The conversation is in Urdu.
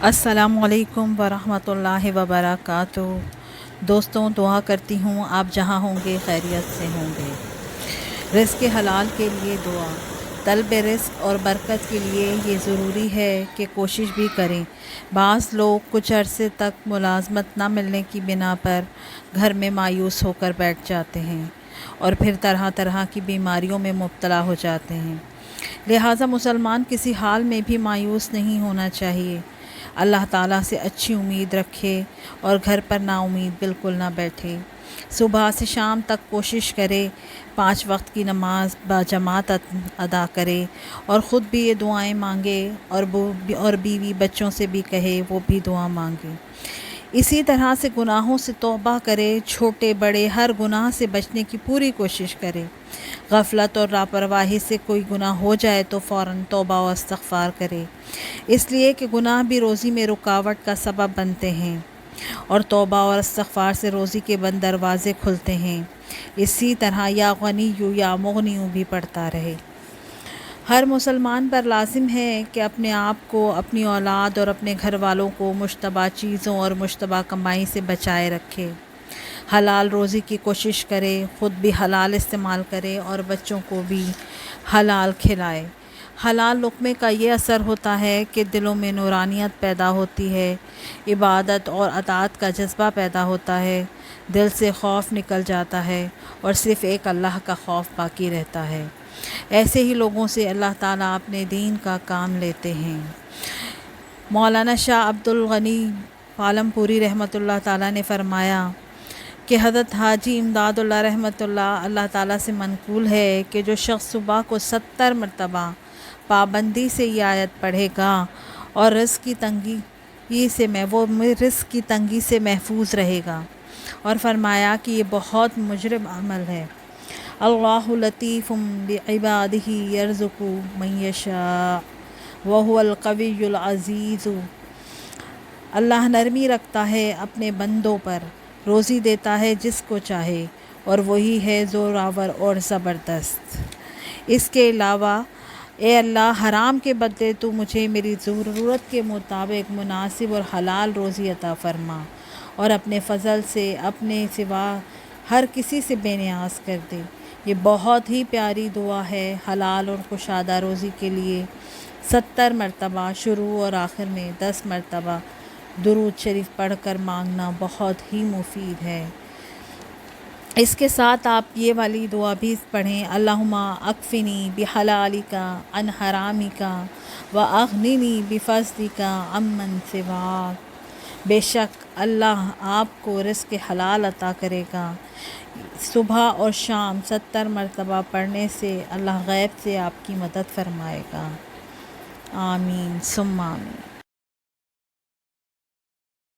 السلام علیکم ورحمۃ اللہ وبرکاتہ۔ دوستوں، دعا کرتی ہوں آپ جہاں ہوں گے خیریت سے ہوں گے۔ رزق حلال کے لیے دعا۔ طلب رزق اور برکت کے لیے یہ ضروری ہے کہ کوشش بھی کریں۔ بعض لوگ کچھ عرصے تک ملازمت نہ ملنے کی بنا پر گھر میں مایوس ہو کر بیٹھ جاتے ہیں اور پھر طرح طرح کی بیماریوں میں مبتلا ہو جاتے ہیں۔ لہٰذا مسلمان کسی حال میں بھی مایوس نہیں ہونا چاہیے۔ اللہ تعالیٰ سے اچھی امید رکھے اور گھر پر نا امید بالکل نہ بیٹھے۔ صبح سے شام تک کوشش کرے، 5 وقت کی نماز باجماعت ادا کرے اور خود بھی یہ دعائیں مانگے اور بیوی بچوں سے بھی کہے وہ بھی دعا مانگے۔ اسی طرح سے گناہوں سے توبہ کرے، چھوٹے بڑے ہر گناہ سے بچنے کی پوری کوشش کرے۔ غفلت اور لاپرواہی سے کوئی گناہ ہو جائے تو فوراً توبہ و استغفار کرے، اس لیے کہ گناہ بھی روزی میں رکاوٹ کا سبب بنتے ہیں اور توبہ اور استغفار سے روزی کے بند دروازے کھلتے ہیں۔ اسی طرح یا غنیو یا مغنیو بھی پڑھتا رہے۔ ہر مسلمان پر لازم ہے کہ اپنے آپ کو، اپنی اولاد اور اپنے گھر والوں کو مشتبہ چیزوں اور مشتبہ کمائی سے بچائے رکھے۔ حلال روزی کی کوشش کرے، خود بھی حلال استعمال کرے اور بچوں کو بھی حلال کھلائے۔ حلال لقمے کا یہ اثر ہوتا ہے کہ دلوں میں نورانیت پیدا ہوتی ہے، عبادت اور اطاعت کا جذبہ پیدا ہوتا ہے، دل سے خوف نکل جاتا ہے اور صرف ایک اللہ کا خوف باقی رہتا ہے۔ ایسے ہی لوگوں سے اللہ تعالیٰ اپنے دین کا کام لیتے ہیں۔ مولانا شاہ عبد الغنی پالم پوری رحمۃ اللہ تعالیٰ نے فرمایا کہ حضرت حاجی امداد اللہ رحمۃ اللہ تعالیٰ سے منقول ہے کہ جو شخص صبح کو 70 مرتبہ پابندی سے یہ آیت پڑھے گا اور رزق کی تنگی سے محفوظ رہے گا، اور فرمایا کہ یہ بہت مجرب عمل ہے۔ اللہ لطیف بعبادہ یرزق من یشاء وہو القوی العزیز۔ اللہ نرمی رکھتا ہے اپنے بندوں پر، روزی دیتا ہے جس کو چاہے، اور وہی ہے زوراور اور زبردست۔ اس کے علاوہ اے اللہ، حرام کے بدلے تو مجھے میری ضرورت کے مطابق مناسب اور حلال روزی عطا فرما، اور اپنے فضل سے اپنے سوا ہر کسی سے بے نیاز کر دے۔ یہ بہت ہی پیاری دعا ہے۔ حلال اور کشادہ روزی کے لیے 70 مرتبہ شروع اور آخر میں 10 مرتبہ درود شریف پڑھ کر مانگنا بہت ہی مفید ہے۔ اس کے ساتھ آپ یہ والی دعا بھی پڑھیں، اللہم اکفنی بحلالک عن حرامک واغننی بفضلک عمن سواک۔ بے شک اللہ آپ کو رزق حلال عطا کرے گا۔ صبح اور شام 70 مرتبہ پڑھنے سے اللہ غیب سے آپ کی مدد فرمائے گا۔ آمین ثم آمین۔